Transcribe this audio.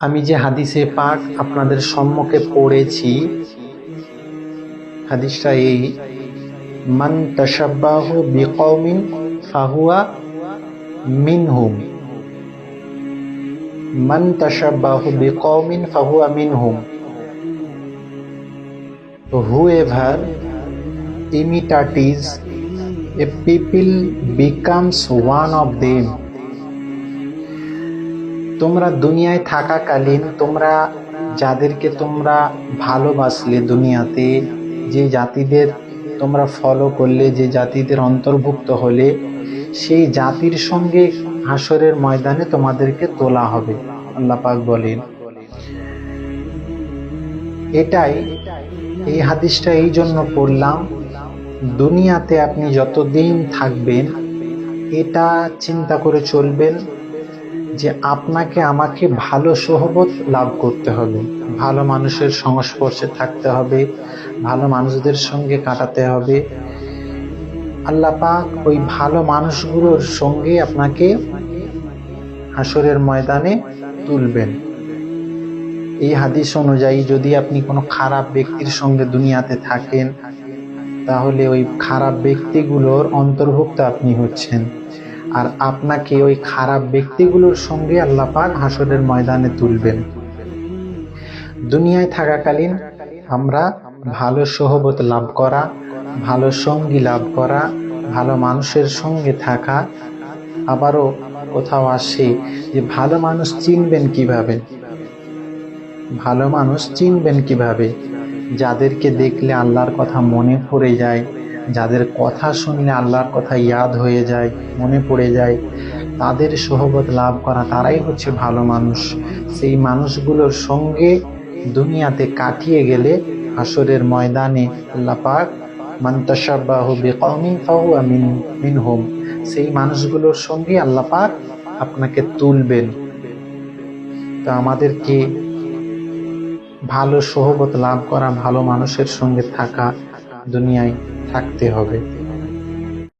আমি যে হাদিসে পাক আপনাদের সম্মুখে পড়েছি, হাদিসটা এই, মান তাশাব্বাহু বিকওমিন ফাহুয়া মিনহুম, মান তাশাব্বাহু বিকওমিন ফাহুয়া মিনহুম। Whoever imitates a people becomes one of them. তোমরা দুনিয়ায় থাকাকালীন তোমরা যাদেরকে তোমরা ভালোবাসলে, দুনিয়াতে যে জাতিদের তোমরা ফলো করলে, যে জাতিদের অন্তর্ভুক্ত হলে, সেই জাতির সঙ্গে হাসরের ময়দানে তোমাদেরকে তোলা হবে। আল্লাহ পাক বলেন। এই হাদিসটা এই জন্য পড়লাম, দুনিয়াতে আপনি যতদিন থাকবেন এটা চিন্তা করে চলবেন যে আপনাকে আমাকে ভালো সোহবত লাভ করতে হবে, ভালো মানুষের সংস্পর্শে থাকতে হবে, ভালো মানুষদের সঙ্গে কাটাতে হবে। আল্লাহ পাক ওই ভালো মানুষগুলোর সঙ্গে আপনাকে হাসরের ময়দানে তুলবেন। এই হাদিস অনুযায়ী যদি আপনি কোনো খারাপ ব্যক্তির সঙ্গে দুনিয়াতে থাকেন, তাহলে ওই খারাপ ব্যক্তিগুলোর অন্তর্ভুক্ত আপনি হচ্ছেন, আর আপনাকে ওই খারাপ ব্যক্তিগুলোর সঙ্গে আল্লাহ পাক হাসরের ময়দানে তুলবেন। দুনিয়ায় থাকাকালীন আমরা ভালো সোহবত লাভ করা, ভালো সঙ্গী লাভ করা, ভালো মানুষের সঙ্গে থাকা। আবারও কোথাও আসে যে ভালো মানুষ চিনবেন কিভাবে? ভালো মানুষ চিনবেন কিভাবে? যাদেরকে দেখলে আল্লাহর কথা মনে পড়ে যায়, যাদের কথা শুনলে আল্লাহর কথা ইয়াদ হয়ে যায়, মনে পড়ে যায়, তাদের সোহবত লাভ করা, তারাই হচ্ছে ভালো মানুষ। সেই মানুষগুলোর সঙ্গে দুনিয়াতে কাটিয়ে গেলে হাসরের ময়দানে আল্লাহ পাক মান তাশাব্বাহু বিকওমিন ফাহুয়া মিনহুম, সেই মানুষগুলোর সঙ্গে আল্লাহ পাক আপনাকে তুলবেন। তো আমাদেরকে ভালো সোহবত লাভ করা, ভালো মানুষের সঙ্গে থাকা, দুনিয়ায় থাকতে হবে।